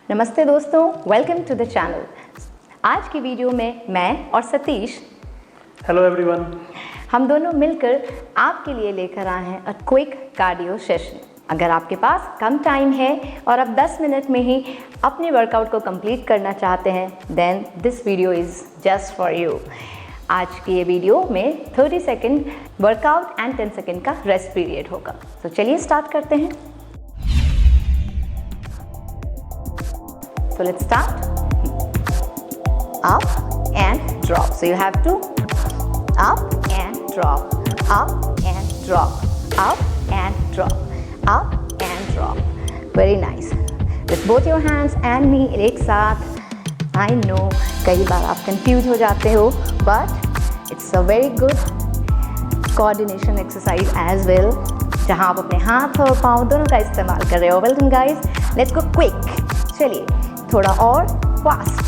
नमस्ते दोस्तों, welcome to the channel. आज की वीडियो में मैं और सतीश, हेलो एवरीवन, हम दोनों मिलकर आपके लिए लेकर आए हैं अ क्विक कार्डियो सेशन। अगर आपके पास कम टाइम है और आप 10 मिनट में ही अपने वर्कआउट को कंप्लीट करना चाहते हैं, then this video is just for you. आज की ये वीडियो में 30 सेकेंड वर्कआउट एंड 10 सेकेंड का रेस्ट पीरियड होगा। तो चलिए स्टार्ट करते हैं। So let's start. Up and drop. So you have to up and drop, up and drop, up and drop, up and drop. Very nice. With both your hands and me एक साथ. I know कई बार आप confused हो जाते हो, but it's a very good coordination exercise as well, जहाँ आप अपने हाथ और पाँव दोनों का इस्तेमाल कर रहे हो। Well done guys. Let's go quick. चलिए थोड़ा और fast.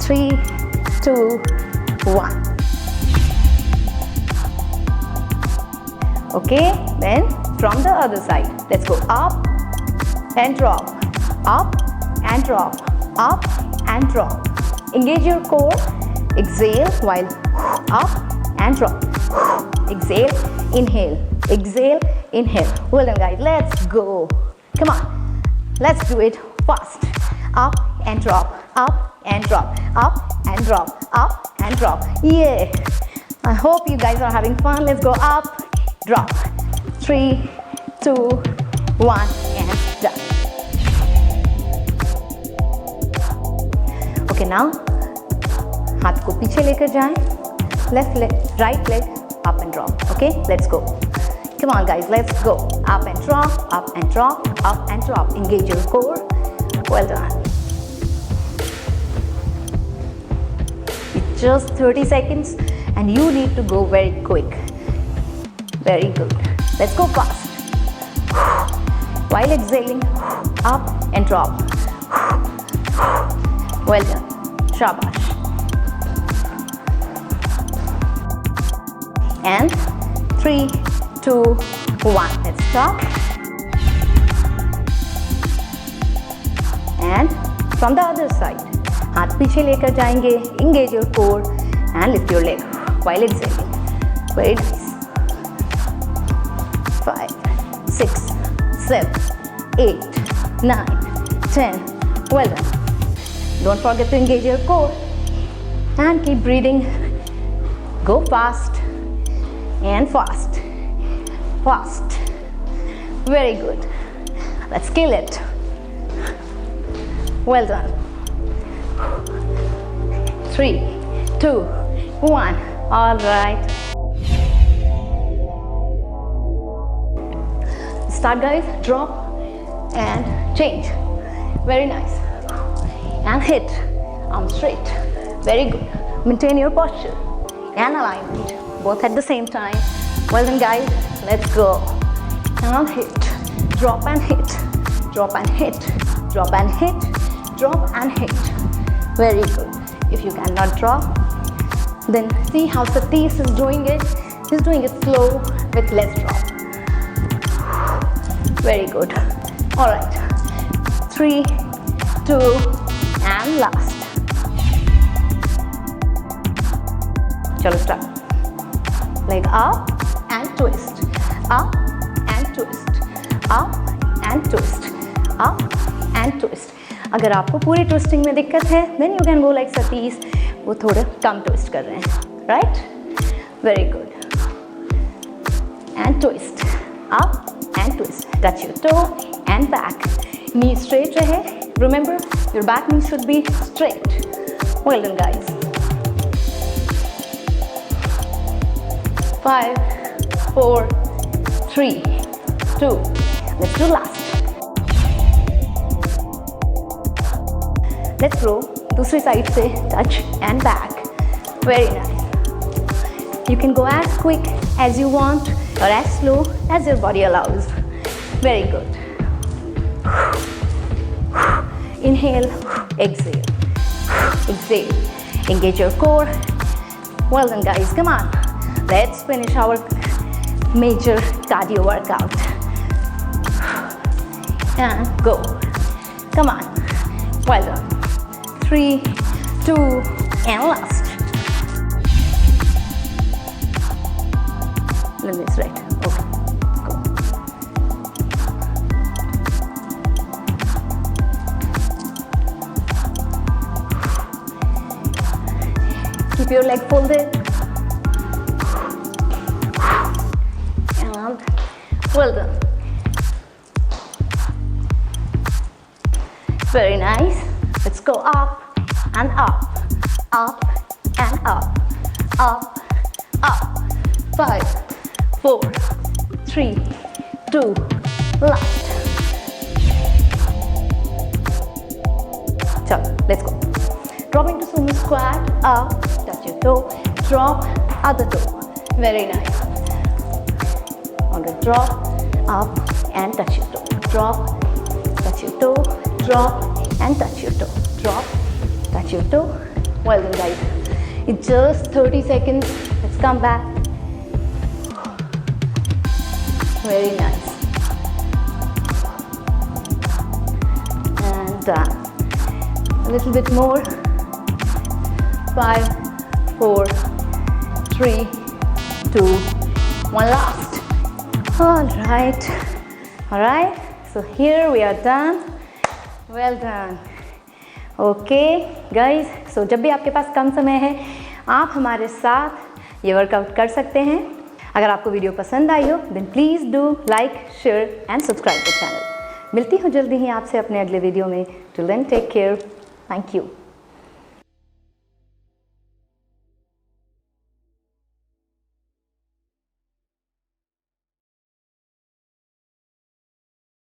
3, 2, 1. Okay, then from the other side, let's go up and drop, up and drop, up and drop. Engage your core. Exhale while up and drop. Exhale, inhale, exhale, inhale. Well done guys, let's go. Come on, let's do it fast. Up and drop, up and drop, up and drop, up and drop. Yeah, I hope you guys are having fun. Let's go up, drop. 3, 2, 1 and done. Okay, now हाथ को पीछे लेकर जाएं, left leg, right leg, up and drop. Okay, let's go. Come on guys, let's go. Up and drop, up and drop, up and drop. Engage your core. Well done. It's just 30 seconds and you need to go very quick. Very good. Let's go fast. While exhaling, up and drop. Well done. Shabash. And 3, 2, 1. Let's stop. And from the other side, हाथ पीछे लेकर जाएंगे. Engage your core and lift your leg while exhaling. Very nice. 5, 6, 7, 8, 9, 10. Well done. Don't forget to engage your core and keep breathing. Go fast and fast. Fast. Very good. Let's kill it. Well done. 3, 2, 1. All right. Start guys. Drop and change. Very nice. And hit. Arm straight. Very good. Maintain your posture and alignment both at the same time. Well done guys. Let's go. And hit. Drop and hit. Drop and hit. Drop and hit. Drop and hit. Very good. If you cannot drop, then see how Satish is doing it. He's doing it slow with less drop. Very good. All right. 3, 2, and last. Chalo start. Leg up and twist. Up and twist. Up and twist. Up and twist. अगर आपको पूरी twisting में दिक्कत है, then you can go like Satish, वो थोड़े कम twist कर रहे हैं, right? Very good. And twist. Up and twist. Touch your toe and back. Knee straight रहे. Remember, your back knee should be straight. Well done, guys. 5, 4, 3, 2. Let's do last. Let's row दूसरी side से touch and back. Very nice. You can go as quick as you want or as slow as your body allows. Very good. Inhale, exhale, exhale. Engage your core. Well done guys, come on. Let's finish our major cardio workout. And go. Come on. Well done. 3, 2, and last. Limb is right. Okay. Go. Keep your leg folded. And well done. Very nice. Let's go up and up, up and up, up, up. 5, 4, 3, 2, last. Chalo, let's go. Drop into sumo squat, up, touch your toe, drop, other toe. Very nice. On the drop, up and touch your toe. Drop, touch your toe, drop and touch your toe. Drop, touch your toe. Well done, guys. It's just 30 seconds. Let's come back. Very nice. And done. A little bit more. 5, 4, 3, 2, 1 last. All right. So here we are done. Well done. Okay, guys. So जब भी आपके पास कम समय है, आप हमारे साथ ये workout कर सकते हैं. अगर आपको वीडियो पसंद आई हो, then please do like, share and subscribe the channel. मिलती हूँ जल्दी ही आपसे अपने अगले वीडियो में. Till then, take care. Thank you.